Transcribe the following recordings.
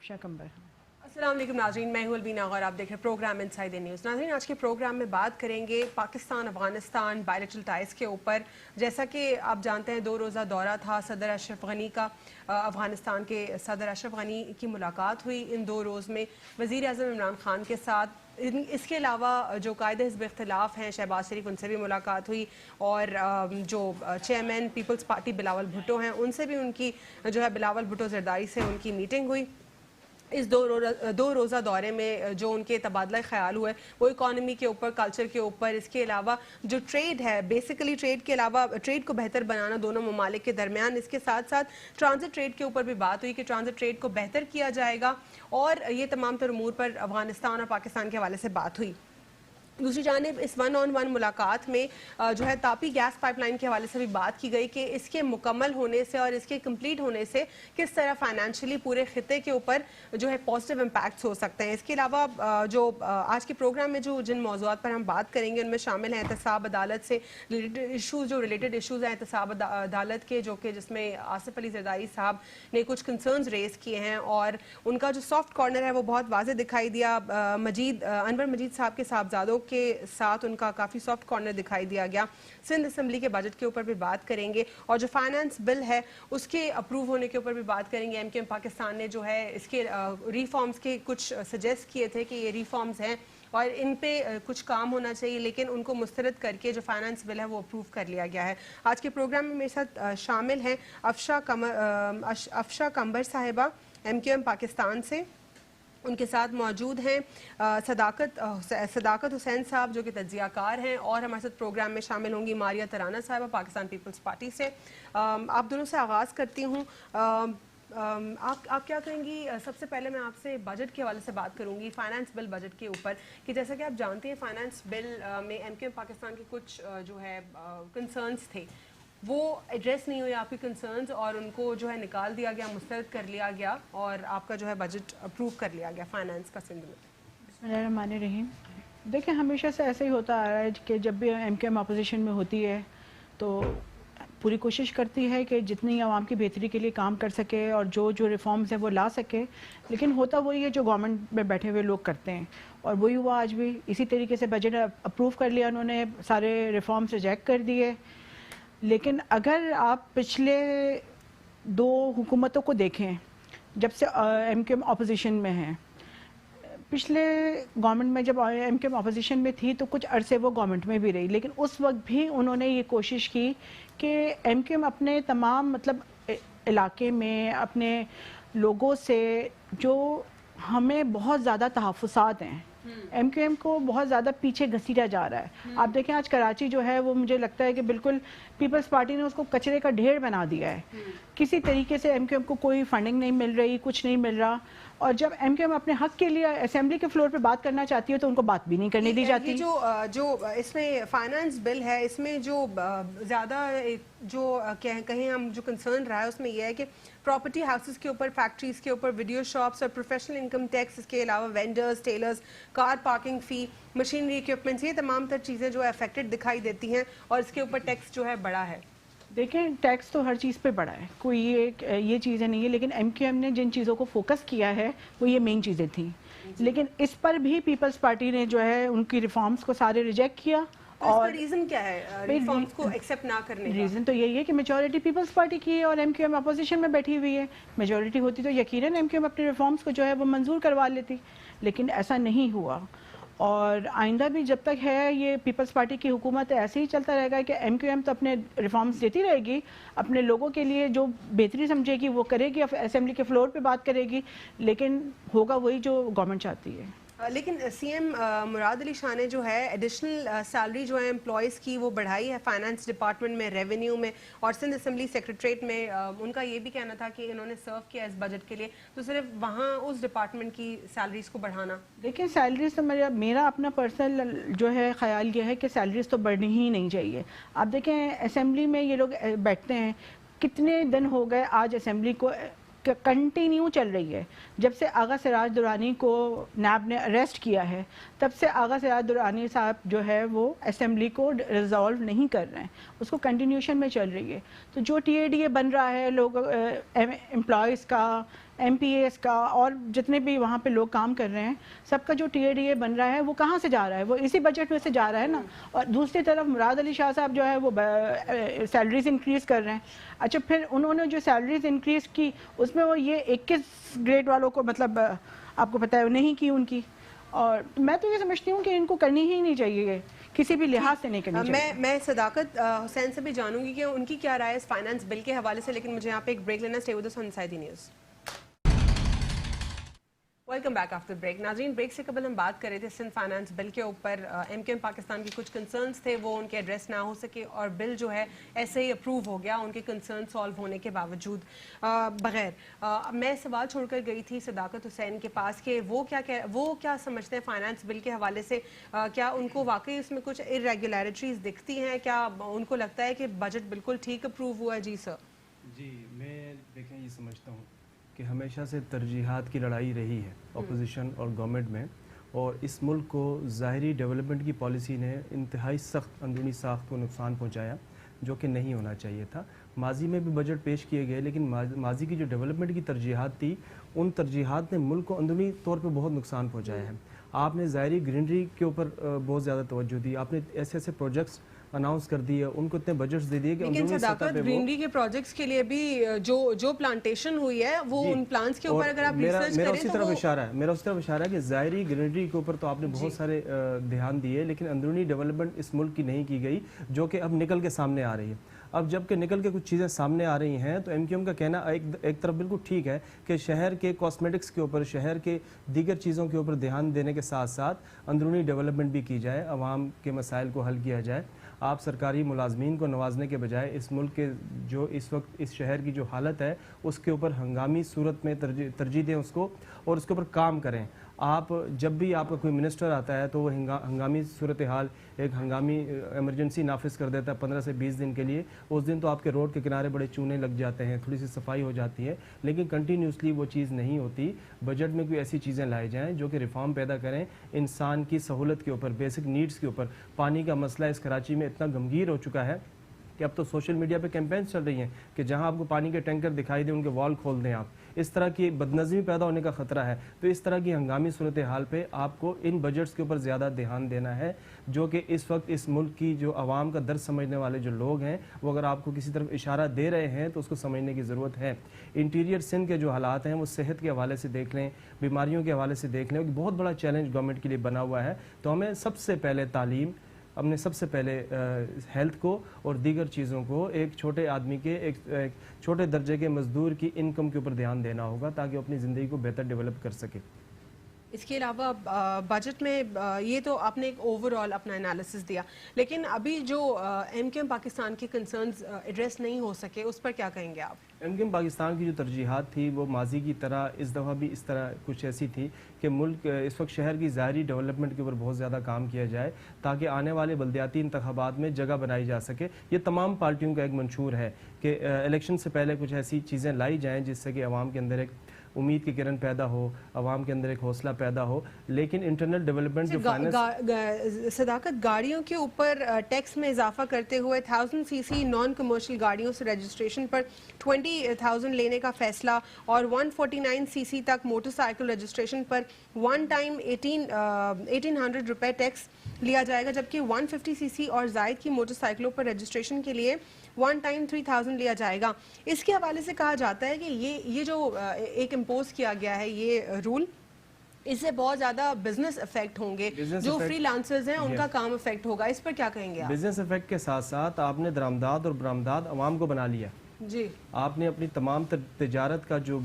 افشا کمبر. السلام علیکم ناظرین، میں ہوں البینہ غور، آپ دیکھ رہے ہیں پروگرام انسائیڈ دی نیوز. ناظرین، آج کے پروگرام میں بات کریں گے پاکستان افغانستان بائیلیٹرل ٹائز کے اوپر. جیسا کہ آپ جانتے ہیں 2 روزہ دورہ تھا صدر اشرف غنی کا. افغانستان کے صدر اشرف غنی کی ملاقات ہوئی ان 2 روز میں وزیر اعظم عمران خان کے ساتھ. اس کے علاوہ جو قائد حزب اختلاف ہیں شہباز شریف، ان سے بھی ملاقات ہوئی، اور جو چیئرمین پیپلز پارٹی بلاول بھٹو ہیں ان سے بھی ان کی جو ہے بلاول بھٹو زرداری سے ان کی میٹنگ ہوئی. اس 2 روزہ دورے میں جو ان کے تبادلہ خیال ہوئے وہ اکانومی کے اوپر، کلچر کے اوپر، اس کے علاوہ جو ٹریڈ ہے، بیسیکلی ٹریڈ کے علاوہ ٹریڈ کو بہتر بنانا دونوں ممالک کے درمیان، اس کے ساتھ ساتھ ٹرانزٹ ٹریڈ کے اوپر بھی بات ہوئی کہ ٹرانزٹ ٹریڈ کو بہتر کیا جائے گا، اور یہ تمام تر امور پر افغانستان اور پاکستان کے حوالے سے بات ہوئی. دوسری جانب اس 1-on-1 ملاقات میں جو ہے تاپی گیس پائپ لائن کے حوالے سے بھی بات کی گئی کہ اس کے مکمل ہونے سے اور اس کے کمپلیٹ ہونے سے کس طرح فائنینشلی پورے خطے کے اوپر جو ہے پازیٹیو امپیکٹس ہو سکتے ہیں. اس کے علاوہ جو آج کے پروگرام میں جن موضوعات پر ہم بات کریں گے ان میں شامل ہیں احتساب عدالت سے ریلیٹڈ ایشوز ہیں احتساب عدالت کے، جو کہ جس میں آصف علی زرداری صاحب نے کچھ کنسرنز ریز کیے ہیں، اور ان کا جو سافٹ کارنر ہے وہ بہت واضح دکھائی دیا. انور مجید صاحب کے صاحبزادوں کے ساتھ ان کا کافی سافٹ کارنر دکھائی دیا گیا. سندھ اسمبلی کے بجٹ کے اوپر بھی بات کریں گے، اور جو فائنانس بل ہے اس کے اپروو ہونے کے اوپر بھی بات کریں گے. MKM پاکستان نے جو ہے اس کے ریفارمز کے کچھ سجیسٹ کیے تھے کہ یہ ریفارمز ہیں اور ان پہ کچھ کام ہونا چاہیے، لیکن ان کو مسترد کر کے جو فائنانس بل ہے وہ اپروو کر لیا گیا ہے. آج کے پروگرام میں میرے ساتھ شامل ہیں افشا کمبر صاحبہ MKM پاکستان سے. ان کے ساتھ موجود ہیں صداقت حسین صاحب جو کہ تجزیہ کار ہیں، اور ہمارے ساتھ پروگرام میں شامل ہوں گی ماریہ ترانہ صاحبہ پاکستان پیپلز پارٹی سے. آپ دونوں سے آغاز کرتی ہوں. آپ کیا کہیں گی؟ سب سے پہلے میں آپ سے بجٹ کے حوالے سے بات کروں گی، فائنانس بل بجٹ کے اوپر، کہ جیسا کہ آپ جانتے ہیں فائنانس بل میں MKM پاکستان کے کچھ جو ہے کنسرنز تھے، وہ ایڈریس نہیں ہوئے آپ کے کنسرنز، اور ان کو جو ہے نکال دیا گیا، مسترد کر لیا گیا، اور آپ کا جو ہے بجٹ اپروو کر لیا گیا فائنانس کا سندھ میں. بسم اللہ الرحمن الرحیم. دیکھیں ہمیشہ سے ایسے ہی ہوتا آ رہا ہے کہ جب بھی MKM اپوزیشن میں ہوتی ہے تو پوری کوشش کرتی ہے کہ جتنی عوام کی بہتری کے لیے کام کر سکے اور جو ریفارمز ہیں وہ لا سکے، لیکن ہوتا وہی ہے جو گورنمنٹ میں بیٹھے ہوئے لوگ کرتے ہیں، اور وہی ہوا آج بھی. اسی طریقے سے بجٹ اپروو کر لیا انہوں نے، سارے ریفارمز ریجیکٹ کر دیے. لیکن اگر آپ پچھلے 2 حکومتوں کو دیکھیں جب سے MKM اپوزیشن میں ہیں، پچھلے گورنمنٹ میں جب MKM اپوزیشن میں تھی تو کچھ عرصے وہ گورنمنٹ میں بھی رہی، لیکن اس وقت بھی انہوں نے یہ کوشش کی کہ MKM اپنے تمام علاقے میں اپنے لوگوں سے جو ہمیں بہت زیادہ تحفظات ہیں، MKM کو بہت زیادہ پیچھے گھسیٹا جا رہا ہے. آپ دیکھیں آج کراچی جو ہے وہ مجھے لگتا ہے کہ بالکل پیپلز پارٹی نے اس کو کچرے کا ڈھیر بنا دیا ہے. کسی طریقے سے MKM کو کوئی فنڈنگ نہیں مل رہی، کچھ نہیں مل رہا، اور جب MKM اپنے حق کے لیے اسمبلی کے فلور پہ بات کرنا چاہتی ہے تو ان کو بات بھی نہیں کرنے دی جاتی. یہ جو اس میں فائنانس بل ہے، اس میں جو زیادہ جو کہیں ہم جو کنسرن رہا ہے اس میں یہ ہے کہ پراپرٹی ہاؤسز کے اوپر، فیکٹریز کے اوپر، ویڈیو شاپس اور پروفیشنل انکم ٹیکس، اس کے علاوہ وینڈرز، ٹیلرز، کار پارکنگ فی، مشینری اکوپمنٹس، یہ تمام تر چیزیں جو افیکٹڈ دکھائی دیتی ہیں، اور اس کے اوپر ٹیکس جو ہے بڑا ہے. دیکھیں ٹیکس تو ہر چیز پہ بڑا ہے، کوئی یہ چیزیں نہیں ہے، لیکن MKM نے جن چیزوں کو فوکس کیا ہے وہ یہ مین چیزیں تھیں. لیکن اس پر بھی پیپلز پارٹی نے جو ہے ان کی ریفارمز کو سارے ریجیکٹ کیا. اور ریزن کیا ہے ریفارمز کو ایکسیپٹ نہ کرنے کا؟ ریزن تو یہی ہے کہ میجورٹی پیپلز پارٹی کی ہے اور MKM اپوزیشن میں بیٹھی ہوئی ہے. میجورٹی ہوتی تو یقیناً MKM اپنے ریفارمز کو جو ہے وہ منظور کروا لیتی، لیکن ایسا نہیں ہوا. اور آئندہ بھی جب تک ہے یہ پیپلز پارٹی کی حکومت ایسے ہی چلتا رہے گا کہ MKM تو اپنے ریفارمز دیتی رہے گی، اپنے لوگوں کے لیے جو بہتری سمجھے گی وہ کرے گی، اسمبلی کے فلور پہ بات کرے گی، لیکن ہوگا وہی جو گورنمنٹ چاہتی ہے. لیکن CM مراد علی شاہ نے جو ہے ایڈیشنل سیلری جو ہے امپلائیز کی وہ بڑھائی ہے فائنانس ڈپارٹمنٹ میں، ریونیو میں، اور سندھ اسمبلی سیکریٹریٹ میں. ان کا یہ بھی کہنا تھا کہ انہوں نے سرو کیا اس بجٹ کے لیے، تو صرف وہاں اس ڈپارٹمنٹ کی سیلریز کو بڑھانا. دیکھیں سیلریز تو میرا اپنا پرسنل جو ہے خیال یہ ہے کہ سیلریز تو بڑھنی ہی نہیں چاہیے. آپ دیکھیں اسمبلی میں یہ لوگ بیٹھتے ہیں، کتنے دن ہو گئے آج اسمبلی کو کنٹینیو چل رہی ہے. جب سے آغا سراج درانی کو نیب نے اریسٹ کیا ہے تب سے آغا سراج درانی صاحب جو ہے وہ اسمبلی کو ریزالو نہیں کر رہے ہیں، اس کو کنٹینیوشن میں چل رہی ہے. تو جو TADA بن رہا ہے لوگ امپلائیز کا، MPAs کا اور جتنے بھی وہاں پہ لوگ کام کر رہے ہیں سب کا جو TADA بن رہا ہے وہ کہاں سے جا رہا ہے؟ وہ اسی بجٹ میں سے جا رہا ہے نا. اور دوسری طرف مراد علی شاہ صاحب جو ہے وہ سیلریز انکریز کر رہے ہیں. اچھا پھر انہوں نے جو سیلریز انکریز کی اس میں وہ یہ 21 گریڈ والوں کو مطلب آپ کو پتہ ہے نہیں کی ان کی. اور میں تو یہ سمجھتی ہوں کہ ان کو کرنی ہی نہیں چاہیے, کسی بھی لحاظ سے نہیں کرنی چاہیے. میں صداقت حسین سے بھی جانوں گی کہ ان کی کیا رائے ہے اس فائنانس بل کے حوالے سے, لیکن مجھے یہاں پہ ایک بریک لینا. Stay with us on inside the news. Welcome back after break. ناظرین, بریک سے قبل ہم بات کر رہے تھے سندھ فائنانس بل کے اوپر. MQM پاکستان کی کچھ کنسرنس تھے, وہ ان کے ایڈریس نہ ہو سکے اور بل جو ہے ایسے ہی اپروو ہو گیا ان کے کنسرن سالو ہونے کے باوجود بغیر. میں سوال چھوڑ کر گئی تھی صداقت حسین کے پاس کہ وہ کیا سمجھتے ہیں فائنانس بل کے حوالے سے. کیا ان کو واقعی اس میں کچھ irregularities دکھتی ہیں؟ کیا ان کو لگتا ہے کہ بجٹ بالکل ٹھیک اپروو ہوا ہے؟ جی سر. جی, میں دیکھیں یہ سمجھتا ہوں کہ ہمیشہ سے ترجیحات کی لڑائی رہی ہے اپوزیشن اور گورنمنٹ میں, اور اس ملک کو ظاہری ڈیولپمنٹ کی پالیسی نے انتہائی سخت اندرونی ساخت کو نقصان پہنچایا جو کہ نہیں ہونا چاہیے تھا. ماضی میں بھی بجٹ پیش کیے گئے لیکن ماضی کی جو ڈیولپمنٹ کی ترجیحات تھی ان ترجیحات نے ملک کو اندرونی طور پہ بہت نقصان پہنچایا ہے. آپ نے ظاہری گرینری کے اوپر بہت زیادہ توجہ دی, آپ نے ایسے ایسے پروجیکٹس اناؤنس کر دیے, ان کو اتنے بجٹس دے دیے کہ لیکن صداقت گرینری کے پروجیکٹس کے لیے بھی جو پلانٹیشن ہوئی ہے وہ ان پلانٹس کے اوپر اگر آپ ریسرچ کریں تو میرا اسی طرف اشارہ ہے کہ ظاہری گرینری کے اوپر تو آپ نے بہت سارے دھیان دیے لیکن اندرونی ڈیولپمنٹ اس ملک کی نہیں کی گئی جو کہ اب نکل کے سامنے آ رہی ہے. اب جب کہ نکل کے کچھ چیزیں سامنے آ رہی ہیں تو MQM کا کہنا ایک طرف بالکل ٹھیک ہے کہ شہر کے کاسمیٹکس کے اوپر, شہر کے دیگر چیزوں کے اوپر دھیان دینے کے ساتھ ساتھ اندرونی ڈیولپمنٹ بھی کی جائے, عوام کے مسائل کو حل کیا جائے. آپ سرکاری ملازمین کو نوازنے کے بجائے اس ملک کے جو اس وقت اس شہر کی جو حالت ہے اس کے اوپر ہنگامی صورت میں ترجیح دیں اس کو اور اس کے اوپر کام کریں. آپ جب بھی آپ کا کوئی منسٹر آتا ہے تو وہ ہنگامی صورتحال ایک ہنگامی ایمرجنسی نافذ کر دیتا ہے 15 سے 20 دن کے لیے. اس دن تو آپ کے روڈ کے کنارے بڑے چونے لگ جاتے ہیں, تھوڑی سی صفائی ہو جاتی ہے, لیکن کنٹینیوسلی وہ چیز نہیں ہوتی. بجٹ میں کوئی ایسی چیزیں لائی جائیں جو کہ ریفارم پیدا کریں انسان کی سہولت کے اوپر, بیسک نیڈز کے اوپر. پانی کا مسئلہ اس کراچی میں اتنا گمگیر ہو چکا ہے کہ اب تو سوشل میڈیا پہ کیمپینز چل رہی ہیں کہ جہاں آپ کو پانی کے ٹینکر دکھائی دیں ان کے وال کھول دیں آپ. اس طرح کی بدنظمی پیدا ہونے کا خطرہ ہے. تو اس طرح کی ہنگامی صورتحال پہ آپ کو ان بجٹس کے اوپر زیادہ دھیان دینا ہے جو کہ اس وقت اس ملک کی جو عوام کا درد سمجھنے والے جو لوگ ہیں وہ اگر آپ کو کسی طرف اشارہ دے رہے ہیں تو اس کو سمجھنے کی ضرورت ہے. انٹیریئر سندھ کے جو حالات ہیں وہ صحت کے حوالے سے دیکھ لیں, بیماریوں کے حوالے سے دیکھ لیں, ایک بہت بڑا چیلنج گورنمنٹ کے لیے بنا ہوا ہے. تو ہمیں سب سے پہلے تعلیم, ہم نے سب سے پہلے ہیلتھ کو اور دیگر چیزوں کو ایک چھوٹے آدمی کے ایک چھوٹے درجے کے مزدور کی انکم کے اوپر دھیان دینا ہوگا تاکہ وہ اپنی زندگی کو بہتر ڈیولپ کر سکے. اس کے علاوہ بجٹ میں یہ تو آپ نے ایک اوور آل اپنا انالیسس دیا, لیکن ابھی جو MQM پاکستان کے کنسرنز ایڈریس نہیں ہو سکے اس پر کیا کہیں گے آپ؟ MQM پاکستان کی جو ترجیحات تھی وہ ماضی کی طرح اس دفعہ بھی اس طرح کچھ ایسی تھی کہ ملک اس وقت شہر کی ظاہری ڈیولپمنٹ کے اوپر بہت زیادہ کام کیا جائے تاکہ آنے والے بلدیاتی انتخابات میں جگہ بنائی جا سکے. یہ تمام پارٹیوں کا ایک منشور ہے کہ الیکشن سے پہلے کچھ ایسی چیزیں لائی جائیں جس سے کہ عوام کے اندر ایک امید کی کرن پیدا ہو, عوام کے اندر ایک حوصلہ پیدا ہو. لیکن انٹرنل ڈیولپمنٹ جو صداقت گاڑیوں کے اوپر ٹیکس میں اضافہ کرتے ہوئے 1000 cc نان کمرشل گاڑیوں سے رجسٹریشن پر 20,000 لینے کا فیصلہ اور 149 cc تک موٹر سائیکل رجسٹریشن پر ون ٹائم 1800 روپے ٹیکس لیا جائے گا, جبکہ 150 cc اور زائد کی موٹر سائیکلوں پر رجسٹریشن کے لیے ون ٹائم 3000 لیا جائے گا. اس کے حوالے سے کہا جاتا ہے کہ یہ جو ایک امپوز کیا گیا ہے یہ رول, اس سے بہت زیادہ بزنس افیکٹ ہوں گے, جو فری لانسرز ہیں ان کا کام افیکٹ ہوگا. اس پر کیا کہیں گے آپ؟ بزنس افیکٹ کے ساتھ ساتھ آپ نے درآمدات اور برآمدات عوام کو بنا لیا. جی, آپ نے اپنی تمام تجارت کا جو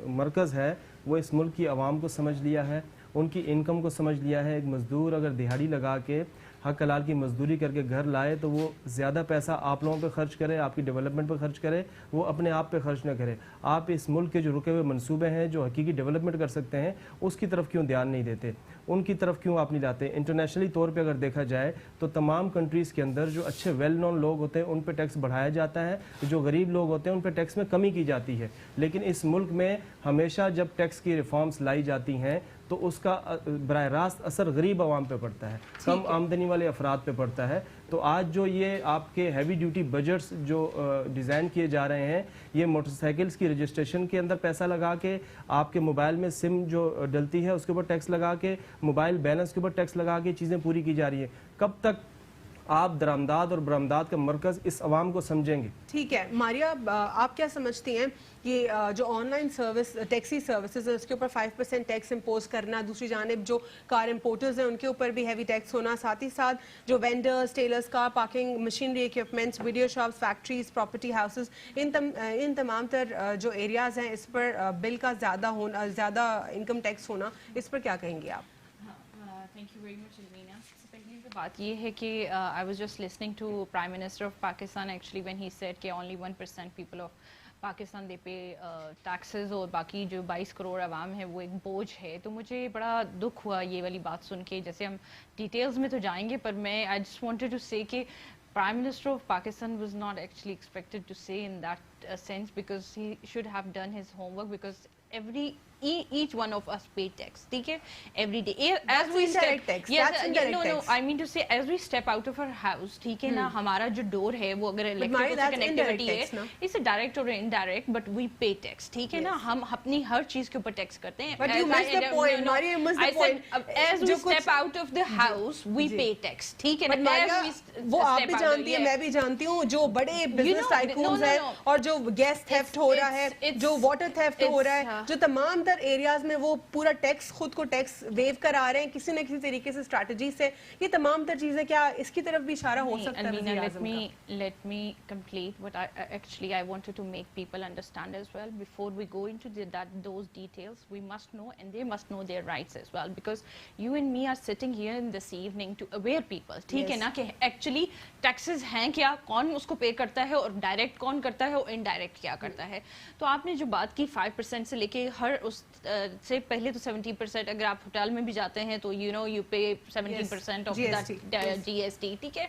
مرکز ہے وہ اس ملک کی عوام کو سمجھ لیا ہے, ان کی انکم کو سمجھ لیا ہے. ایک مزدور اگر دہاڑی لگا کے حق حلال کی مزدوری کر کے گھر لائے تو وہ زیادہ پیسہ آپ لوگوں پہ خرچ کرے, آپ کی ڈیولپمنٹ پہ خرچ کرے, وہ اپنے آپ پہ خرچ نہ کرے. آپ اس ملک کے جو رکے ہوئے منصوبے ہیں جو حقیقی ڈیولپمنٹ کر سکتے ہیں اس کی طرف کیوں دھیان نہیں دیتے, ان کی طرف کیوں آپ نہیں لاتے؟ انٹرنیشنلی طور پہ اگر دیکھا جائے تو تمام کنٹریز کے اندر جو اچھے ویل نون لوگ ہوتے ہیں ان پہ ٹیکس بڑھایا جاتا ہے, جو غریب لوگ ہوتے ہیں ان پہ ٹیکس میں کمی کی جاتی ہے. لیکن اس ملک میں ہمیشہ جب ٹیکس کی ریفارمز لائی جاتی ہیں تو اس کا براہ راست اثر غریب عوام پہ پڑتا ہے, کم آمدنی والے افراد پہ پڑتا ہے. تو آج جو یہ آپ کے ہیوی ڈیوٹی بجٹس جو ڈیزائن کیے جا رہے ہیں یہ موٹر سائیکلز کی رجسٹریشن کے اندر پیسہ لگا کے, آپ کے موبائل میں سم جو ڈلتی ہے اس کے اوپر ٹیکس لگا کے, موبائل بیلنس کے اوپر ٹیکس لگا کے چیزیں پوری کی جا رہی ہیں. کب تک آپ درآمدات اور برآمدات کا مرکز اس عوام کو سمجھیں گے؟ ٹھیک ہے ماریا, آپ کیا سمجھتی ہیں کہ جو on line service taxi services ہے اس کے اوپر 5% ٹیکس امپوز کرنا, دوسری جانب جو کار امپورٹرز ہیں ان کے اوپر بھی ہیوی ٹیکس ہونا, ساتھ ہی ساتھ جو vendors, tailors, car parking, machinery equipments, video shops, factories, property houses, ان تمام تر جو ایریاز ہیں اس پر بل کا زیادہ انکم ٹیکس ہونا, اس پر کیا کہیں گے آپ؟ Thank you very much Alvina. پہلی بات یہ ہے کہ I was just listening to prime minister of Pakistan actually when he said کہ only 1% people of Pakistan they pay taxes اور باقی جو 22 کروڑ عوام ہے وہ ایک بوجھ ہے. تو مجھے بڑا دکھ ہوا یہ والی بات سن کے. جیسے ہم ڈیٹیلز میں تو جائیں گے پر میں آئی جسٹ وانٹیڈ ٹو سے کہ Prime Minister of Pakistan was not actually expected to say in that sense because he should have done his homework because each one of us pay tax, theek hai, every day as we step tax. Yes, That's indirect no tax. I mean to say as we step out of our house, theek hai na, hamara jo door hai wo agar electric se connectivity hai, it's a direct or indirect but we pay tax, theek hai na, hum apni har cheez ke upar tax karte hain. But you missed the point, Maria, you missed the point. As we step out of the house we pay tax, theek hai na, as we وہ آپ بھی جانتی ہیں, میں بھی جانتی ہوں, جو بڑے بزنس ٹائکونز ہیں اور جو گیس تھیفٹ ہو رہا ہے, جو واٹر تھیفٹ ہو رہا ہے, جو تمام تر ایریاز میں وہ پورا ٹیکس خود کو ٹیکس ویو کرا رہے ہیں کسی نہ کسی طریقے سے اسٹریٹجی سے, یہ تمام تر چیزیں کیا اس کی طرف بھی اشارہ ہو سکتا ہے؟ وزیر اعظم کا let me complete what I wanted to make people understand as well. Before we go into those details, we must know and they must know their rights as well because you and me are sitting here in this evening to aware people, ٹھیک ہے نا, کہ actually taxes ہیں کیا, کون اس کو پے کرتا ہے اور ڈائریکٹ کون کرتا ہے اور انڈائریکٹ کیا کرتا ہے. تو آپ نے جو بات کی 5% سے لے کے ہر اس سے پہلے تو 70%, اگر آپ ہوٹل میں بھی جاتے ہیں تو you pay 70% of that GST, ٹھیک ہے,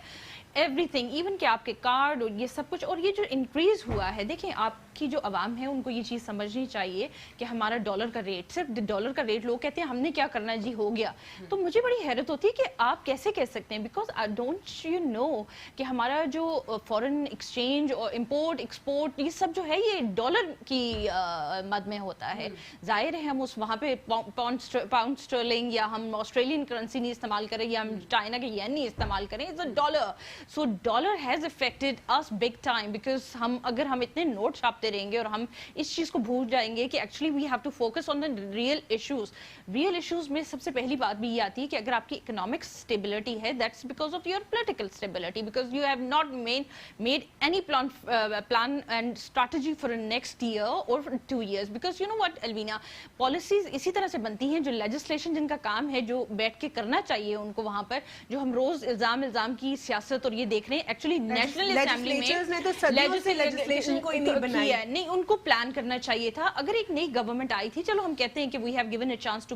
ایوری تھنگ, ایون کہ آپ کے کارڈ اور یہ سب کچھ. اور یہ جو انکریز ہوا ہے, دیکھیں آپ کی جو عوام ہے ان کو یہ چیز سمجھنی چاہیے کہ ہمارا ڈالر کا ریٹ, صرف ڈالر کا ریٹ لوگ کہتے ہیں ہم نے کیا کرنا جی ہو گیا. تو مجھے بڑی حیرت ہوتی ہے کہ آپ کیسے کہہ سکتے ہیں, بیکاز ڈونٹ یو نو کہ ہمارا جو فورن ایکسچینج اور امپورٹ ایکسپورٹ یہ سب جو ہے یہ ڈالر کی مد میں ہوتا ہے. ظاہر ہے ہم اس وہاں پہ پاؤنڈ اسٹرلنگ یا ہم آسٹریلین کرنسی نہیں استعمال کریں یا ہم چائنا کے ین نہیں استعمال کریں, it's a dollar. So dollar has affected us big time because اگر ہم اتنے نوٹ چھاپتے رہیں گے اور ہم اس چیز کو بھول جائیں گے کہ actually we have to focus on the real issues. Real issues میں سب سے پہلی بات بھی یہ آتی ہے کہ اگر آپ کی اکنامک اسٹیبلٹی ہے that's because of your political stability, because you have not made any plan and strategy for next year اور 2 years. Because you know what Alvina, policies اسی طرح سے بنتی ہیں جو لیجسلیشن جن کا کام ہے جو بیٹھ کے کرنا چاہیے ان کو وہاں پر, جو ہم روز الزام کی سیاست اور یہ دیکھ رہے ہیں ایکچولی نیشنل اسمبلی میں نہیں, ان کو پلان کرنا چاہیے تھا. اگر ایک نئی گورنمنٹ آئی تھی, چلو ہم کہتے ہیں کہ we have given a chance to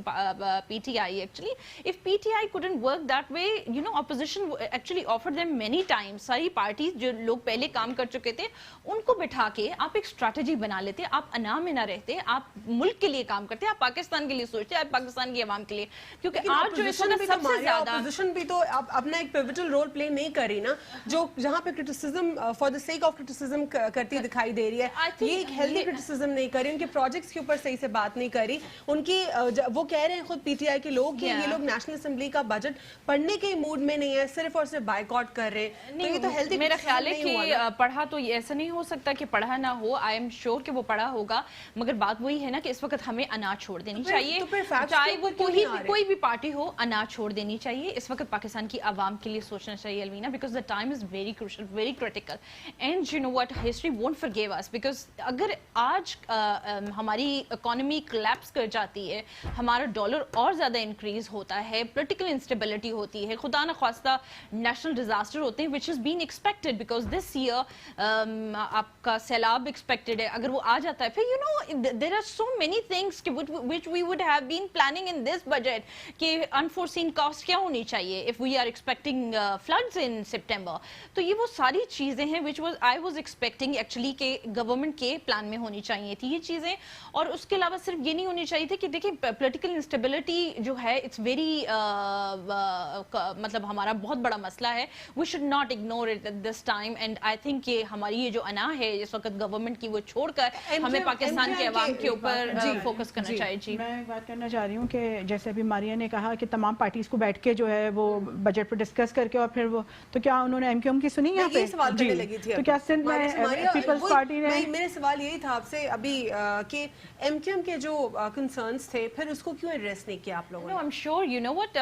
P T I, actually if P T I couldn't work that way, you know, opposition actually offered them many times. ساری پارٹیز جو لوگ پہلے کام کر چکے تھے ان کو بٹھا کے آپ ایک اسٹریٹجی بنا لیتے, آپ انا میں نہ رہتے, آپ ملک کے لیے کام کرتے, آپ پاکستان کے لیے سوچتے, آپ پاکستان کی عوام کے لیے. کیونکہ آج جو اس وقت سب سے زیادہ اپوزیشن بھی تو اپنا ایک پیوٹل رول پلے نہیں کر رہی نا, جو جہاں پہ criticism for the sake of criticism کرتی دکھائی دے رہی ہے, یہ ایک ہیلدی کرٹیسزم نہیں کر رہی, ان کے پروجیکٹس کے اوپر صحیح سے بات نہیں کر رہی. ان کی وہ کہہ رہے ہیں خود پی ٹی آئی کے لوگ کہ یہ لوگ نیشنل اسمبلی کا بجٹ پڑھنے کے موڈ میں نہیں ہے, صرف اور صرف بائیکاٹ کر رہے ہیں. تو یہ تو ہیلدی, میرا خیال ہے کہ پڑھا تو ایسا نہیں ہو سکتا کہ پڑھا نہ ہو, آئی ایم شیور کہ وہ پڑھا ہوگا, مگر بات وہی ہے نا کہ اس وقت ہمیں انا چھوڑ دینی چاہیے, چاہے وہ کوئی بھی پارٹی ہو, انا چھوڑ دینی چاہیے. اس وقت پاکستان کی عوام کے لیے سوچنا چاہیے Alvina, because the time is very crucial, very critical, and you know what, history won't forgive us, because اگر آج ہماری اکانومی کلیپس کر جاتی ہے, ہمارا ڈالر اور زیادہ انکریز ہوتا ہے, پولیٹیکل انسٹیبلٹی ہوتی ہے, خدا نخواستہ نیشنل ڈیزاسٹر ہوتے ہیں which has been expected because this year آپ کا سیلاب ایکسپیکٹڈ ہے, اگر وہ آ جاتا ہے پھر you know there are so many things which we would have been planning in this budget کہ unforeseen cost کیا ہونی چاہیے. if we are expecting floods in September. تو یہ وہ ساری چیزیں ہیں which was I was expecting actually کہ گورنمنٹ کے پلان میں ہونی چاہیے تھی یہ چیزیں. اور اس کے علاوہ صرف یہ نہیں ہونی چاہیے تھی کہ دیکھیں پولیٹیکل انسٹیبلٹی جو ہے اٹس ویری مطلب ہمارا بہت بڑا مسئلہ ہے. We should not ignore it at this time and I think کہ ہماری یہ جو انا ہے اس وقت گورنمنٹ کی وہ چھوڑ کر ہمیں پاکستان کے عوام کے اوپر فوکس کرنا چاہیے. جی میں بات کرنا چاہ رہی ہوں کہ جیسے ابھی ماریا نے کہا کہ تمام پارٹیز کو بیٹھ کے جو ہے وہ بجٹ پہ ڈسکس کر کے اور پھر وہ تو کیا انہوں نے ایم کیو ایم کی سنی یہاں پہ سوال کرنے لگی تھی تو کیا سندھ میں پیپلز پارٹی نے میرے سوال یہی تھا آپ سے ابھی کہ ایم کیو ایم کے جو کنسرنس تھے پھر اس کو کیوں ایڈریس نہیں کیا آپ لوگوں نے؟ No, I'm sure you know what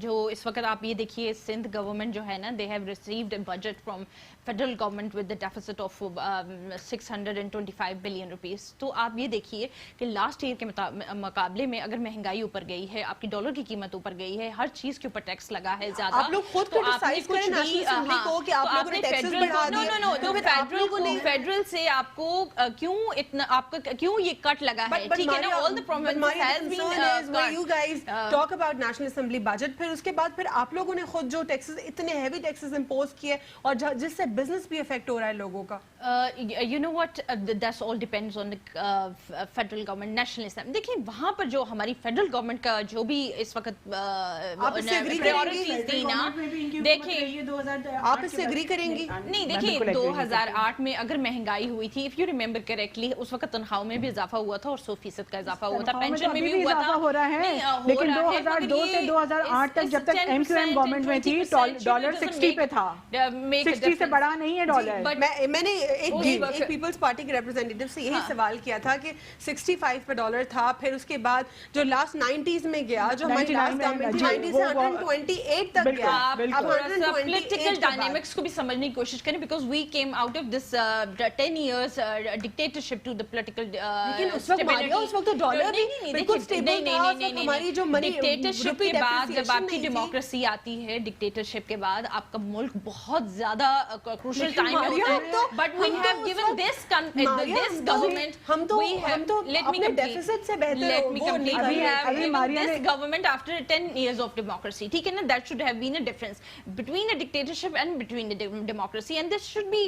جو اس وقت آپ یہ دیکھیے سندھ گورنمنٹ جو ہے نا they have received a budget from federal government with the deficit of 625 billion rupees. تو آپ یہ دیکھیے کہ لاسٹ ایئر کے مقابلے میں اگر مہنگائی اوپر گئی ہے, آپ کی ڈالر کی قیمت اوپر گئی ہے, ہر چیز کے اوپر ٹیکس لگا ہے زیادہ. آپ لوگ خود کرٹیسائز کریں نیشنل اسمبلی کو کہ آپ لوگوں نے ٹیکسز بڑھا دیے. تو فیڈرل سے آپ کو کیوں اتنا آپ کا کیوں یہ کٹ لگا ہے, ٹھیک ہے نا. all the provinces has been you guys talk about national assembly budget, پھر اس کے بعد پھر آپ لوگوں نے خود جو ٹیکسز اتنے ہیوی ٹیکسز امپوز کیے اور جس سے بزنس بھی افیکٹ ہو رہا ہے لوگوں کا. you know what that's all depends on the federal government nationalism. دیکھیں وہاں پر جو ہماری فیڈرل گورنمنٹ کا جو بھی اس وقت priorities تھی نا, دیکھیں آپ اس سے اگری کریں گی؟ نہیں دیکھیں 2008 میں اگر مہنگائی ہوئی تھی if you remember correctly اس وقت تنخواہوں میں بھی اضافہ ہوا تھا اور 100% کا اضافہ ہوا تھا, پینشن میں بھی ہوا تھا. ہو رہا ہے لیکن 2002 سے 2008 تک جب تک ایم کیو ایم گورنمنٹ میں تھی ڈالر 60 پہ تھا, 60 سے بڑا نہیں ہے ڈالر. میں نے ایک پیپلز پارٹی کے ریپرزینٹیٹیو سے یہی سوال کیا تھا کہ 65 پہ ڈالر تھا, پھر اس کے بعد جو لاسٹ 90s میں گیا, جو ہماری لاسٹ گورنمنٹ تھی 90 سے 128 تک گیا. آپ تھوڑا سا پولیٹیکل ڈائنامکس کو بھی سمجھنے کی کوشش کریں because we came out of this 10 years dictatorship to the political لیکن اس وقت ماریا اس وقت تو ڈالر بھی بالکل اسٹیبل تھا. ہماری جو منی ڈکٹیٹرشپ کے بعد جب آپ کی ڈیموکریسی آتی ہے, ڈکٹیٹرشپ کے بعد آپ کا ملک بہت زیادہ کروشل ٹائم میں ہوتا ہے. But we have given this government, ہم تو اپنے ڈیفیسٹ سے بہتر وہ نہیں کر رہے. This government after 10 years of democracy, ٹھیک ہے نا, that should have been a difference between a dictatorship and between a democracy, and this should be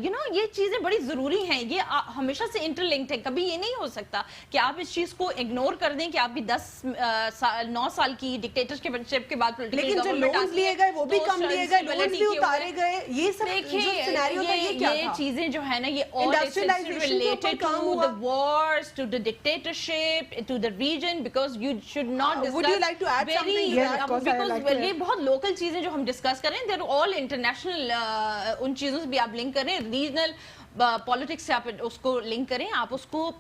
you know یہ چیزیں بڑی ضروری ہیں, یہ ہمیشہ سے انٹر لنکڈ ہے. کبھی یہ نہیں ہو سکتا کہ آپ اس چیز کو اگنور کر دیں کہ آپ بھی 9 سال کی ڈکٹیٹرشپ کے بعد لیکن جو لونز لیے گئے وہ بھی کم لیے گئے, لونز بھی اتارے گئے. یہ سب سینیریو تھا. یہ چیزیں جو ہے نا یہ all related to the wars, to the dictatorship, to the region, because you should not discuss. Would you like to add something? Yes, of course I like to. یہ بہت لوکل چیزیں جو ہم ڈسکس کر رہے ہیں, they're all international. ان چیزوں سے بھی آپ لنک کریں, ریجنل پالیٹکس سے آپ اس کو لنک کریں, آپ اس کو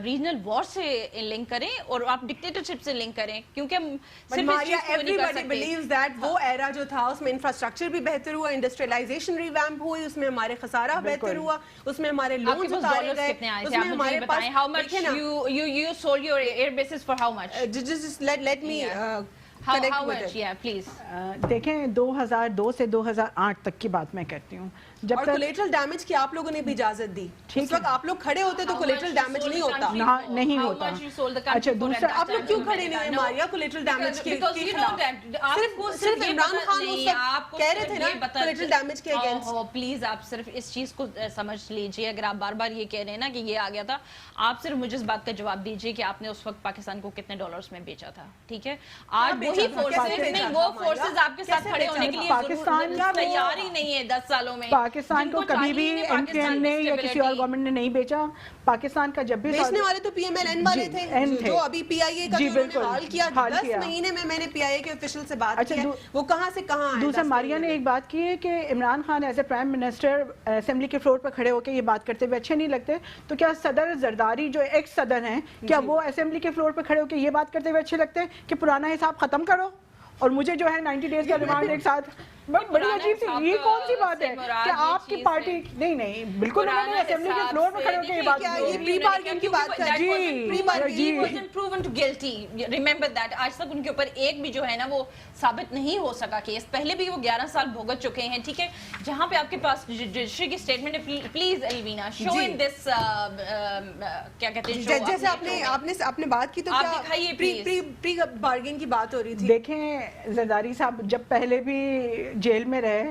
ریجنل وار سے لنک کریں, اور آپ ڈکٹیٹرشپ سے لنک کریں, کیونکہ ہم صرف اس چیز کو نہیں کر سکتے. believes that وہ ایرا جو تھا اس میں انفراسٹرکچر بھی بہتر ہوا, انڈسٹریلائزیشن ریویمپ ہوئی, اس میں ہمارے خسارہ بہتر ہوا, اس میں ہمارے لونز اتارے گئے, اس میں ہمارے پاس how much you sold your air bases for how much? Just let me how much? Yeah, please. دیکھیں 2002 سے 2008 تک کی بات میں کرتی ہوں, جب اور کولیٹرل ڈیمیج کی آپ لوگوں نے بھی اجازت دی. اس وقت آپ لوگ کھڑے ہوتے تو کولیٹرل ڈیمیج نہیں ہوتا. نہیں ہوتا. اچھا دوسرا آپ لوگ کیوں کھڑے نہیں ہوئے ماریا کولیٹرل ڈیمیج کے خلاف؟ صرف عمران خان اس وقت کہہ رہے تھے نا کولیٹرل ڈیمیج کے اگینسٹ. پلیز آپ صرف اس چیز کو سمجھ لیجئے, اگر آپ بار بار یہ کہہ رہے ہیں نا کہ یہ آ گیا تھا, آپ صرف مجھے اس بات کا جواب دیجئے کہ آپ نے اس وقت پاکستان کو کتنے ڈالرز میں بیچا تھا. ٹھیک ہے, آج وہی فورسز نہیں, وہ فورسز آپ کے ساتھ کھڑے ہونے کے لیے پاکستان تیار ہی نہیں ہے 10 سالوں میں. پاکستان کو کبھی بھی ایم کیو ایم نے یا کسی اور گورنمنٹ نے نہیں بیچا. پاکستان کا جب بھی بیچنے والے تو پی ایم ایل این والے تھے, جو ابھی پی آئی اے کا انہوں نے حال کیا 10 مہینے میں نے پی آئی اے کے آفیشل سے بات کی, وہ کہاں سے کہاں آئے. دوسرا ماریا نے ایک بات کی ہے کہ Imran Khan as a prime minister assembly کے فلور پر کھڑے ہو کے یہ بات کرتے ہوئے اچھے نہیں لگتے, تو کیا صدر زرداری جو ایکس صدر ہیں, کیا وہ اسمبلی کے فلور پر کھڑے ہو کے یہ بات کرتے ہوئے اچھے لگتے ہیں کہ پرانا حساب ختم کرو اور مجھے جو ہے 90 ڈیز کا ریمانڈ ایک ساتھ؟ بڑی عجیب سی, یہ کون سی بات ہے کہ آپ کی پارٹی نہیں بالکل انہوں نے اسمبلی کے فلور پہ کھڑے ہو کے یہ بات کی. یہ پری بارگین کی بات کر ریممبر دیٹ, آج تک ان کے اوپر ایک بھی جو ہے نا وہ ثابت نہیں ہو سکا کیس. پہلے بھی وہ 11 سال بھگت چکے ہیں. ٹھیک ہے, جہاں پہ آپ کے پاس جوڈیشری کی اسٹیٹمنٹ ہے, پلیز الوینا شو ان دس کیا کہتے ہیں, جیسے آپ نے بات کی تو پری بارگین کی بات ہو رہی تھی. دیکھیں زرداری صاحب جب پہلے بھی جیل میں رہے,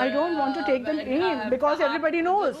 I don't want to take the name because everybody knows.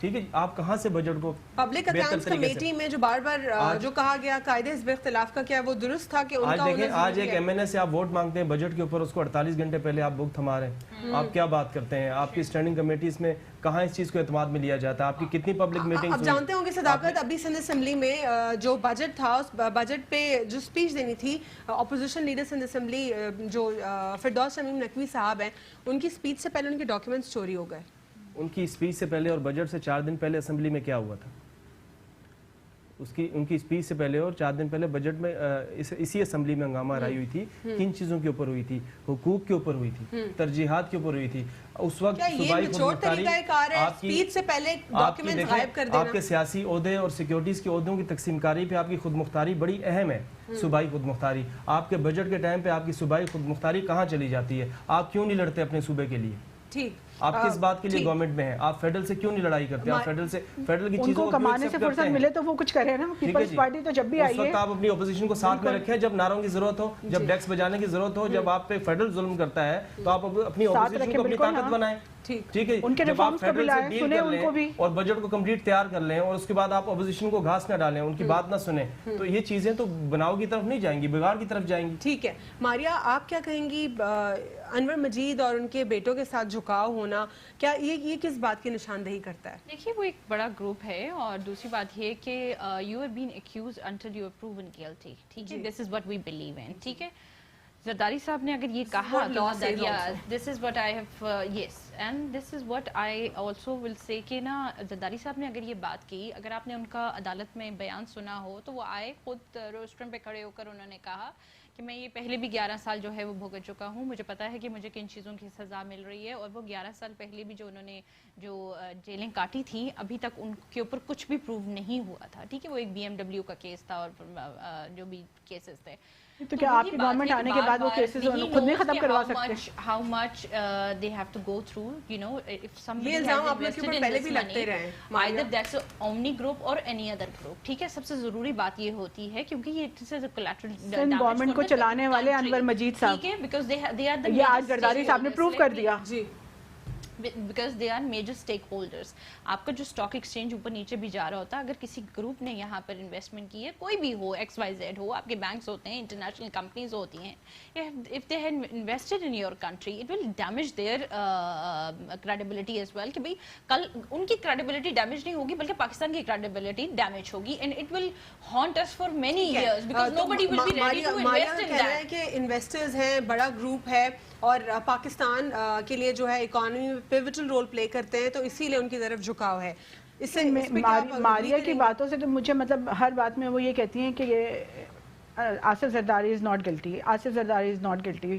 ٹھیک ہے. آپ کہاں سے بجٹ کو پبلک اکاؤنٹس کمیٹی میں جو بار بار جو کہا گیا قاعدے حزب اختلاف کا، کیا وہ درست تھا کہ ان کا دیکھیں آج ایک ایم این اے سے آپ ووٹ مانگتے ہیں بجٹ کے اوپر، اس کو 48 گھنٹے پہلے آپ بک تھما رہے ہیں. آپ کیا بات کرتے ہیں؟ آپ کی اسٹینڈنگ کمیٹیز میں کہاں اس چیز کو اعتماد میں لیا جاتا ہے؟ آپ کی کتنی پبلک میٹنگز؟ آپ جانتے ہوں گے صداقت، ابھی سندھ اسمبلی میں جو بجٹ تھا اس بجٹ پہ جو اسپیچ دینی تھی اپوزیشن لیڈر سندھ اسمبلی جو فردوس شمیم نقوی صاحب ہیں، ان کی اسپیچ سے پہلے ان کے ڈاکیومنٹس چوری ہو گئے. ان کی اسپیچ سے پہلے اور بجٹ سے 4 دن پہلے اسمبلی میں کیا ہوا تھا؟ ان کی اسپیچ سے پہلے اور 4 دن پہلے بجٹ میں اسی اسمبلی میں ہنگامہ رائی ہوئی تھی. کن چیزوں کے اوپر ہوئی تھی؟ حقوق کے اوپر ہوئی تھی، ترجیحات کے اوپر ہوئی تھی. اس وقت صوبائی خودمختاری آپ کے سیاسی عہدے اور سیکیورٹیز کے عہدوں کی تقسیم کاری پہ آپ کی خودمختاری بڑی اہم ہے. صوبائی خودمختاری آپ کے بجٹ کے ٹائم پہ آپ کی صوبائی خودمختاری کہاں چلی جاتی ہے؟ آپ کیوں نہیں لڑتے اپنے صوبے کے لیے؟ ٹھیک، آپ کس بات کے لیے گورنمنٹ میں ہیں؟ آپ فیڈرل سے کیوں نہیں لڑائی کرتے؟ آپ فیڈرل کی چیزوں کو کمانے سے فرصت ملے تو وہ کچھ کرے نا. پیپلز پارٹی تو جب بھی آئی ہے، اس وقت آپ اپنی اپوزیشن کو ساتھ میں رکھیں. جب نعروں کی ضرورت ہو، جب ڈیکس بجانے کی ضرورت ہو، جب آپ پہ فیڈرل ظلم کرتا ہے تو آپ اپنی اپوزیشن کو اپنی طاقت بنائیں. ٹھیک ہے، جب آپ فیڈرل سے ڈیل کر لیں اور بجٹ کو کمپلیٹ تیار کر لیں اور اس کے بعد آپ اپوزیشن کو گھاس نہ ڈالیں، ان کی بات نہ سنیں، تو یہ چیزیں تو بناؤ کی طرف نہیں جائیں گی، بگاڑ کی طرف جائیں گی. ٹھیک ہے ماریا، آپ کیا کہیں گی انور مجید اور ان کے بیٹوں کے ساتھ جھکاؤ ہونا، کیا یہ کس بات کی نشاندہی کرتا ہے؟ دیکھیے وہ ایک بڑا گروپ ہے، اور دوسری بات یہ کہ you are been accused until you are proven guilty. ٹھیک ہے، دس is what we believe in. ٹھیک ہے، زرداری صاحب نے اگر یہ کہا this is what I have yes and this is what I also will say کہ نا زرداری صاحب نے اگر یہ بات کی، اگر آپ نے ان کا عدالت میں بیان سنا ہو تو وہ آئے خود روسٹرم پہ کھڑے ہو کر انہوں نے کہا کہ میں یہ پہلے بھی 11 سال جو ہے وہ بھگت چکا ہوں، مجھے پتا ہے کہ مجھے کن چیزوں کی سزا مل رہی ہے. اور وہ 11 سال پہلے بھی جو انہوں نے جو جیلیں کاٹی تھیں ابھی تک ان کے اوپر کچھ بھی پروو نہیں ہوا تھا. ٹھیک ہے، وہ ایک BMW کا کیس تھا اور جو بھی کیسز تھے. تو کیا آپ کی گورنمنٹ آنے کے بعد وہ کیسز خود نہیں ختم کروا سکتے؟ how much they have to go through, you know, if somebody یہ الزام آپ لوگ کے اوپر پہلے بھی لگتے رہے، either that's Omni group or any other group. ٹھیک ہے، سب سے ضروری بات یہ ہوتی ہے کیونکہ یہ سندھ گورنمنٹ کو چلانے والے انور مجید صاحب، ٹھیک ہے، because they are the یہ آج زرداری صاحب نے پروو کر دیا. جی، because they are major stakeholders. آپ کا جو اسٹاک ایکسچینج اوپر نیچے بھی جا رہا ہوتا ہے، اگر کسی گروپ نے یہاں پر انویسٹمنٹ کی ہے، کوئی بھی ہو، XYZ ہو، آپ کے بینکس ہوتے ہیں، انٹرنیشنل کمپنیز ہوتی ہیں، if they had invested in your country it will damage their credibility as well. کہ بھئی کل ان کی credibility ڈیمیج نہیں ہوگی بلکہ پاکستان کی credibility ڈیمیج ہوگی and it will haunt us for many years because nobody will be ready to invest in that. کہ انویسٹرز ہیں، بڑا گروپ ہے اور پاکستان کے لیے جو ہے اکانومی میں پیوٹل رول پلے کرتے ہیں، تو اسی لیے ان کی طرف جھکاؤ ہے. اس سے ماریا کی باتوں سے تو مجھے مطلب ہر بات میں وہ یہ کہتی ہیں کہ یہ Asif Zardari is not guilty, Asif Zardari is not guilty.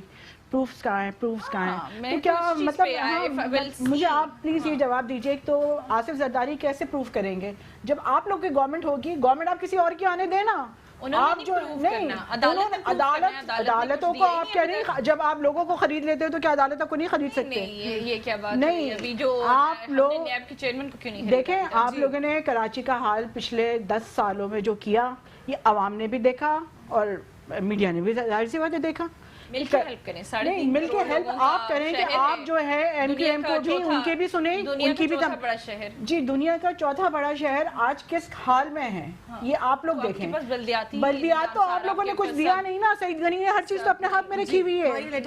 Proofs کہاں ہیں، پروفس کہاں ہیں؟ تو کیا مطلب مجھے آپ پلیز یہ جواب دیجیے تو آصف زرداری کیسے پروف کریں گے جب آپ لوگ کی گورنمنٹ ہوگی؟ گورنمنٹ آپ کسی اور کی آنے دیں نا. آپ جو نہیں عدالتوں کو آپ کہہ رہی ہیں جب آپ لوگوں کو خرید لیتے ہو تو کیا عدالتوں کو نہیں خرید سکتے؟ یہ کیا بات نہیں، ابھی جو آپ لوگ نیب کے چیئرمین کو کیوں نہیں دیکھیں، آپ لوگوں نے کراچی کا حال پچھلے 10 سالوں میں جو کیا یہ عوام نے بھی دیکھا اور میڈیا نے بھی ظاہر سی بات ہے دیکھا. مل کے ہیلپ کریں، نہیں مل کے ہیلپ آپ کریں کہ آپ جو ہے ایم کیو ایم کو بھی ان کے بھی سنیں، ان کی بھی بڑا شہر جی دنیا کا چوتھا بڑا شہر آج کس حال میں ہے یہ آپ لوگ دیکھیں. بلدیات تو آپ لوگوں نے کچھ دیا نہیں نا. سعید غنی نے ہر چیز تو اپنے ہاتھ میں رکھی ہوئی ہے،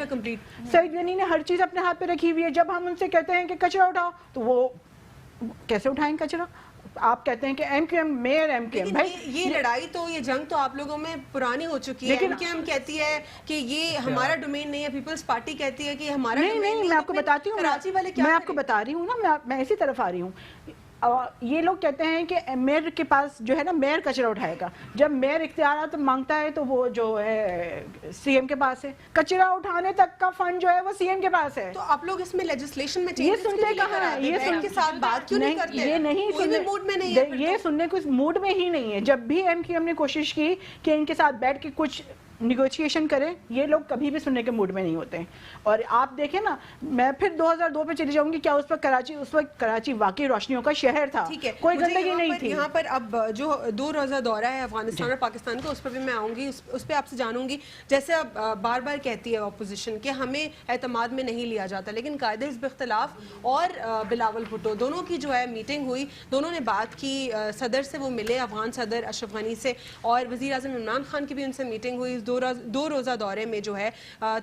سعید غنی نے ہر چیز اپنے ہاتھ پہ رکھی ہوئی ہے. جب ہم ان سے کہتے ہیں کہ کچرا اٹھاؤ تو وہ کیسے اٹھائیں کچرا؟ آپ کہتے ہیں کہ M Q M mayor M Q M, بھائی یہ لڑائی تو یہ جنگ تو آپ لوگوں میں پرانی ہو چکی ہے. ایم کیو ایم کہتی ہے کہ یہ ہمارا ڈومین نہیں ہے، پیپلز پارٹی کہتی ہے کہ ہمارا ڈومین نہیں ہے. میں آپ کو بتاتی ہوں، میں آپ کو بتا رہی ہوں نا، میں اسی طرف آ رہی ہوں. یہ لوگ کہتے ہیں کہ میئر کے پاس جو ہے نا میئر کچرا اٹھائے گا. جب میئر اختیارات مانگتا ہے تو وہ جو ہے سی ایم کے پاس ہے. کچرا اٹھانے تک کا فنڈ جو ہے وہ سی ایم کے پاس ہے. تو آپ لوگ اس میں لیجسلیشن میں یہ سنتے کہاں ہیں؟ یہ سن کے ساتھ بات کیوں نہیں کرتے؟ یہ نہیں سننے موڈ میں نہیں ہے، یہ سننے کو موڈ میں ہی نہیں ہے. جب بھی ایم کیو ایم نے کوشش کی کہ ان کے ساتھ بیٹھ کے کچھ نیگوشیشن کریں, یہ لوگ کبھی بھی سننے کے موڈ میں نہیں ہوتے ہیں. اور آپ دیکھیں نا, میں پھر 2002 پہ چلی جاؤں گی, کیا اس وقت کراچی واقعی روشنیوں کا شہر تھا, کوئی گندگی نہیں تھی. یہاں پر اب جو 2 روزہ دورہ ہے افغانستان اور پاکستان کا, اس پر بھی میں آؤں گی, اس پہ آپ سے جانوں گی. جیسے اب بار بار کہتی ہے اپوزیشن کہ ہمیں اعتماد میں نہیں لیا جاتا, لیکن قائد حزب اختلاف اور بلاول بھٹو دونوں کی جو ہے میٹنگ ہوئی, دونوں نے بات کی, صدر سے وہ ملے, افغان صدر اشرف غنی سے, اور وزیر اعظم عمران خان کی بھی ان سے میٹنگ ہوئی. 2 روزہ دورے میں جو ہے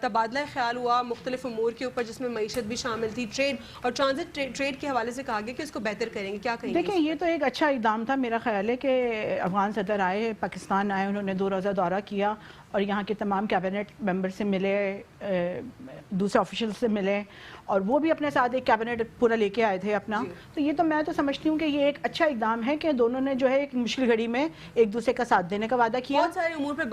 تبادلہ خیال ہوا مختلف امور کے اوپر, جس میں معیشت بھی شامل تھی, ٹریڈ اور ٹرانزٹ ٹریڈ کے حوالے سے کہا گیا کہ اس کو بہتر کریں گے. کیا کہیں گے؟ دیکھیں, یہ تو ایک اچھا اقدام تھا. میرا خیال ہے کہ افغان صدر آئے, پاکستان آئے, انہوں نے 2 روزہ دورہ کیا اور یہاں کے تمام کیبنٹ ممبر سے ملے, دوسرے آفیشل سے ملے, اور وہ بھی اپنے ساتھ ایک کیبنٹ پورا لے کے آئے تھے اپنا. تو یہ تو میں تو سمجھتی ہوں کہ یہ ایک اچھا اقدام ہے کہ دونوں نے جو ہے ایک مشکل گھڑی میں ایک دوسرے کا ساتھ دینے کا وعدہ کیا. بہت سارے امور پہ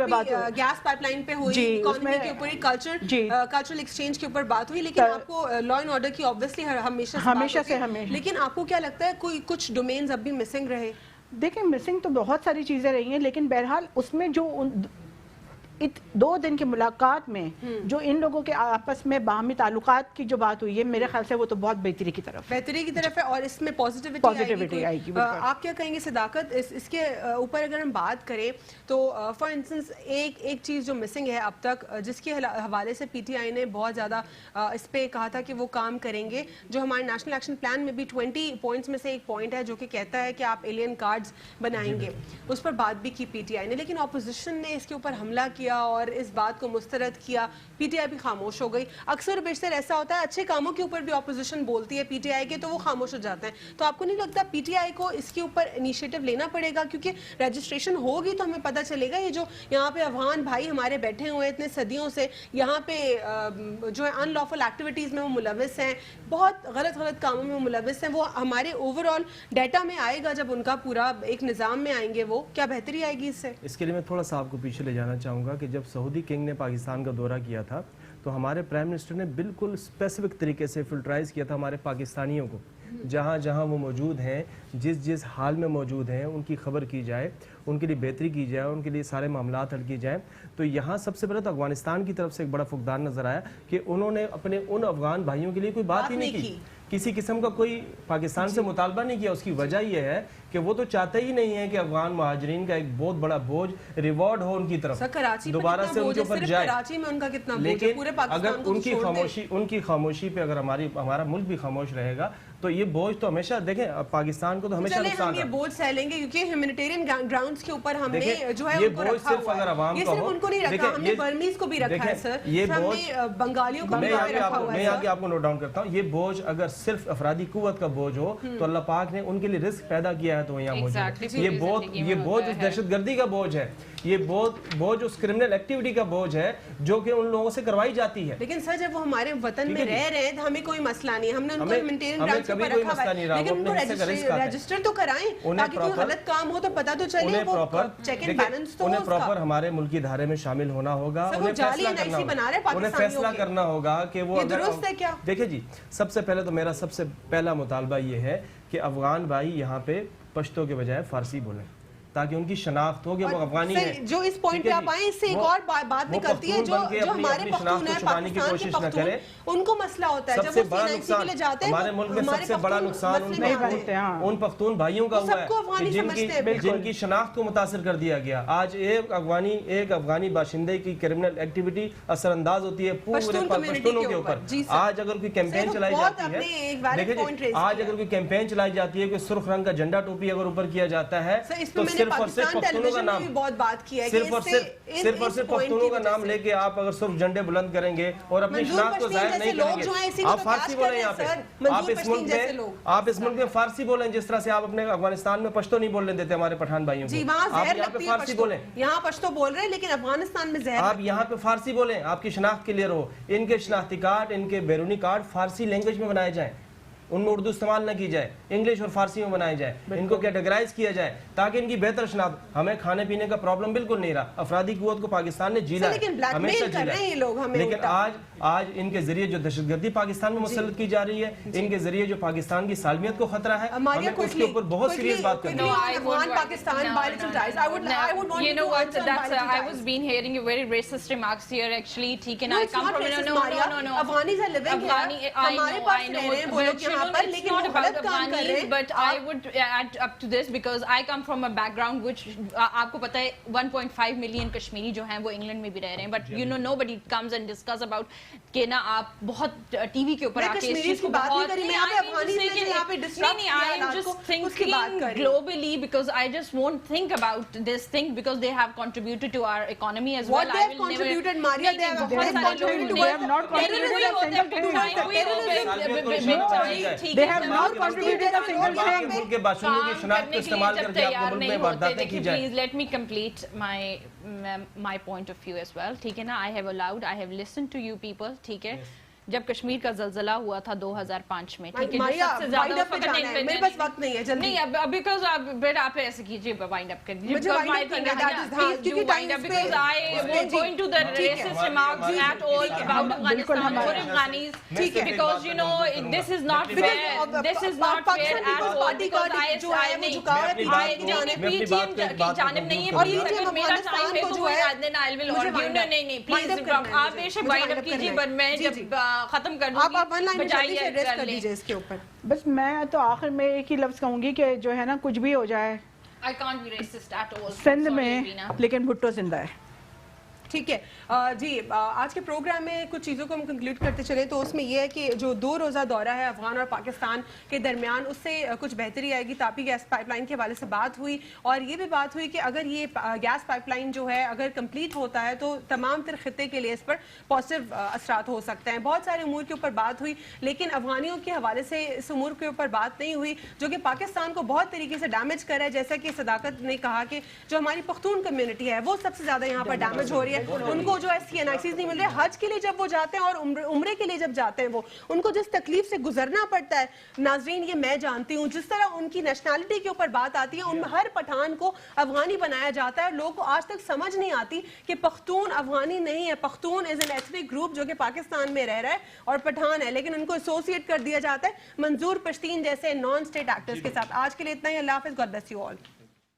بات ہوئی, گیس پائپ لائن پہ ہوئی, اکانومی کے اوپر, کلچرل ایکسچینج کے اوپر بات ہوئی, لیکن آپ کو لا اینڈ آرڈر کی obviously ہمیشہ سے, لیکن آپ کو کیا لگتا ہے کوئی کچھ ڈومینز اب بھی مسنگ رہے؟ دیکھیں, مسنگ تو بہت ساری چیزیں رہی ہیں, لیکن بہرحال اس میں جو 2 دن کی ملاقات میں جو ان لوگوں کے آپس میں باہمی تعلقات کی جو بات ہوئی ہے, میرے خیال سے وہ تو بہت بہتری کی طرف ہے, اور اس میں پازیٹیوٹی آئے گی. آپ کیا کہیں گے صداقت, اس کے اوپر اگر ہم بات کریں تو فار انسٹنس ایک چیز جو مسنگ ہے اب تک, جس کے حوالے سے پی ٹی آئی نے بہت زیادہ اس پہ کہا تھا کہ وہ کام کریں گے, جو ہمارے نیشنل ایکشن پلان میں بھی 20 پوائنٹس میں سے ایک پوائنٹ ہے جو کہ کہتا ہے کہ آپ ایلین کارڈز بنائیں گے, اس پر بات بھی کی پی ٹی آئی نے, لیکن اپوزیشن نے اس کے اوپر حملہ کیا اور اس بات کو مسترد کیا. پی ٹی آئی بھی خاموش ہو گئی. اکثر بیشتر ایسا ہوتا ہے اچھے کاموں کے اوپر بھی اپوزیشن بولتی ہے پی ٹی آئی کے تو وہ خاموش ہو جاتے ہیں. تو آپ کو نہیں لگتا پی ٹی آئی کو اس کے اوپر انیشیٹو لینا پڑے گا, کیونکہ رجسٹریشن ہوگی تو ہمیں پتہ چلے گا یہ جو یہاں پہ افغان بھائی ہمارے بیٹھے ہوئے اتنے صدیوں سے یہاں پہ جو ہے ان لافل ایکٹیویٹیز میں وہ ملوث ہیں, بہت غلط کاموں میں ملوث ہیں, وہ ہمارے اوور آل ڈیٹا میں آئے گا جب ان کا پورا ایک نظام میں آئیں گے, وہ کیا بہتری آئے گی اس سے؟ اس کے لیے میں تھوڑا سا آپ کو پیچھے لے جانا چاہوں گا کہ جب سعودی کنگ نے پاکستان کا دورہ کیا تھا تو ہمارے پرائم منسٹر نے بالکل اسپیسیفک طریقے سے فلٹرائز کیا تھا ہمارے پاکستانیوں کو, جہاں وہ موجود ہیں, جس حال میں موجود ہیں, ان کی خبر کی جائے, ان کے لیے بہتری کی جائے, ان کے لیے سارے معاملات حل کیے جائیں. تو یہاں سب سے پہلے تو افغانستان کی طرف سے ایک بڑا فقدان نظر آیا کہ انہوں نے اپنے ان افغان بھائیوں کے لیے کوئی بات ہی نہیں کی, کسی قسم کا کوئی پاکستان سے مطالبہ نہیں کیا. اس کی وجہ یہ ہے کہ وہ تو چاہتے ہی نہیں ہے کہ افغان مہاجرین کا ایک بہت بڑا بوجھ ریوارڈ ہو ان کی طرف, دوبارہ سے ان کے اوپر جائے. لیکن اگر ان کی خاموشی پہ اگر ہمارا ملک بھی خاموش رہے گا تو یہ بوجھ تو ہمیشہ, دیکھیں پاکستان کو تو ہمیشہ نقصان ہے. یہ بوجھ سہ لیں گے کیونکہ ہیومینیٹیرین گراؤنڈز کے اوپر ہم نے جو ہے یہ بوجھ صرف اگر عوام کا ہو, ان کو نہیں رکھا, ہم نے برمیز کو بھی رکھا ہے سر, یہ بوجھ بنگالیوں کو بھی رکھا ہوا ہے. میں یہاں کے آپ کو نوٹ ڈاؤن کرتا ہوں, یہ بوجھ اگر صرف افرادی قوت کا بوجھ ہو تو اللہ پاک نے ان کے لیے رزق پیدا کیا ہے تو یہاں موجود ہے. یہ بوجھ اس دہشت گردی کا بوجھ ہے, یہ بوجھ اس کرمنل ایکٹیویٹی کا بوجھ ہے جو کہ ان لوگوں سے کروائی جاتی ہے. لیکن سر جب وہ ہمارے وطن میں رہ رہے ہیں تو ہمیں کوئی مسئلہ نہیں, ہم نے ان کو ہیومینیٹیرین گراؤنڈز پر رکھا ہوا ہے, لیکن ان کو رجسٹر تو کرائیں تاکہ کوئی غلط کام ہو تو پتہ تو چلے, وہ چیک اینڈ بیلنس تو ہو, انہیں پراپر ہمارے ملکی دھارے میں شامل ہونا ہوگا, انہیں فیصلہ کرنا ہوگا کہ وہ درست ہے کیا. دیکھیں جی, سب سے پہلے تو میرا سب سے پہلا مطالبہ یہ ہے کہ افغان بھائی یہاں پہ پشتو کے بجائے فارسی بولیں تاکہ ان کی شناخت ہو کہ وہ افغانی ہیں. جو اس پوائنٹ پہ آپ آئیں, اس سے ایک اور بات نکلتی ہے, جو ہمارے پختون ہیں, پاکستان کے پختون, ان کو مسئلہ ہوتا ہے جب وہ CNIC کے لیے جاتے ہیں, ہمارے ملک میں سب سے بڑا نقصان ان پختون بھائیوں کا ہوا ہے جن کی شناخت کو متاثر کر دیا گیا. آج ایک افغانی باشندے کی کرمنل ایکٹیویٹی اثر انداز ہوتی ہے پورے پشتونوں کے اوپر. آج اگر کوئی کیمپین چلائی جاتی ہے, آج اگر کوئی کیمپین چلائی جاتی ہے, کوئی سرخ رنگ کا جھنڈا ٹوپی اگر اوپر کیا جاتا ہے تو صرف اور صرف پختونوں کا نام, صرف اور صرف پختونوں کا نام لے کے آپ اگر صرف جھنڈے بلند کریں گے اور اپنی شناخت کو ظاہر نہیں کریں گے. آپ فارسی بولیں یہاں پہ, آپ اس ملک میں فارسی بولیں جس طرح سے آپ اپنے افغانستان میں پشتو نہیں بولنے دیتے ہمارے پٹھان بھائیوں کو. آپ یہاں پہ فارسی بولیں, یہاں پشتو بول رہے ہیں لیکن افغانستان میں زہر, آپ یہاں پہ فارسی بولیں, آپ کی شناخت کلیئر ہو. ان کے شناختی کارڈ, ان کے بیرونی کارڈ فارسی لینگویج میں بنائے جائیں, ان میں اردو استعمال نہ کی جائے, انگلش اور فارسی میں بنائے جائے, ان کو کیٹیگرائز کیا جائے تاکہ ان کی بہتر شناخت. ہمیں کھانے پینے کا پرابلم بالکل نہیں رہا, افرادی قوت کو پاکستان نے جیلا ہے, ہمیشہ جیلا ہے. لیکن آج ان کے ذریعے جو دہشت گردی پاکستان میں مسلط کی جا رہی ہے, ان کے ذریعے جو پاکستان کی سالمیت کو خطرہ ہے, ہمیں اس کے اوپر بہت سیریس بات کرنی You know what? That's I was been hearing you very racist remarks here. Actually, ٹھیک ہے نا. I come from no. Afghanis are living here. ہمارے پاس رہ رہے ہیں وہ لوگ یہاں پر, لیکن وہ غلط کام کر رہے ہیں. But I would add up to this because I come from a background which آپ کو پتا ہے 1.5 million کشمیری جو ہیں وہ انگلینڈ میں بھی رہ رہے ہیں. But you know nobody comes and discuss about کہ نا آپ بہت ٹی وی کے اوپر آ کے اس چیز کو بہت I'm just thinking globally because I just won't think about this thing because they have contributed to our economy as well. What they have contributed, Maria, they have contributed to they have not contributed a single thing. They have not contributed a single thing. ملک کے باشندوں کی شناخت کو استعمال کر کے آپ ملک میں وارداتیں کی جائیں. Please let me complete my point of view as well. ٹھیک ہے نا. I have listened to you people. ٹھیک ہے. جب کشمیر کا زلزلہ ہوا تھا 2005 میں, ٹھیک ہے, سب سے زیادہ میرے پاس وقت نہیں ہے جلدی نہیں اب بیکاز بیٹا آپ ایسے کیجیے وائنڈ اپ کر دیجیے because you know this is not fair, this is not fair at all because P T M کی جانب نہیں ہے. پلیز اگر میرا ٹائم ہے تو دین آئی ول آرگیو. نہیں پلیز آپ بے شک وائنڈ اپ کیجیے پر میں جب ختم کر دوں گی. بس میں تو آخر میں ایک ہی لفظ کہوں گی کہ جو ہے نا کچھ بھی ہو جائے I can't be racist at all. Sindh میں, لیکن بھٹو زندہ ہے. ٹھیک ہے جی. آج کے پروگرام میں کچھ چیزوں کو ہم کنکلوڈ کرتے چلیں تو اس میں یہ ہے کہ جو 2 روزہ دورہ ہے افغان اور پاکستان کے درمیان, اس سے کچھ بہتری آئے گی. تاپی گیس پائپ لائن کے حوالے سے بات ہوئی اور یہ بھی بات ہوئی کہ اگر یہ گیس پائپ لائن جو ہے اگر کمپلیٹ ہوتا ہے تو تمام تر خطے کے لیے اس پر پازیٹیو اثرات ہو سکتے ہیں. بہت سارے امور کے اوپر بات ہوئی, لیکن افغانیوں کے حوالے سے اس امور کے اوپر بات نہیں ہوئی جو کہ پاکستان کو بہت طریقے سے ڈیمیج کر رہا ہے. جیسا کہ صداقت نے کہا کہ جو ہماری پختون کمیونٹی ہے وہ سب سے زیادہ یہاں پر ڈیمیج ہو رہی ہے. ان کو جو SC&ICs نہیں مل رہے. حج کے لیے جب وہ جاتے ہیں اور عمرے کے لیے جب جاتے ہیں وہ ان کو جس تکلیف سے گزرنا پڑتا ہے ناظرین, یہ میں جانتی ہوں. جس طرح ان کی نیشنلٹی کے اوپر بات آتی ہے, ان میں ہر پٹھان کو افغانی بنایا جاتا ہے. لوگوں کو آج تک سمجھ نہیں آتی کہ پختون افغانی نہیں ہے. Pakhtun is an ethnic group جو کہ پاکستان میں رہ رہا ہے اور پٹھان ہے, لیکن ان کو ایسوسیٹ کر دیا جاتا ہے منظور پشتین جیسے نان اسٹیٹ ایکٹرز کے ساتھ. آج کے لیے اتنا ہی. اللہ حافظ. God bless you all.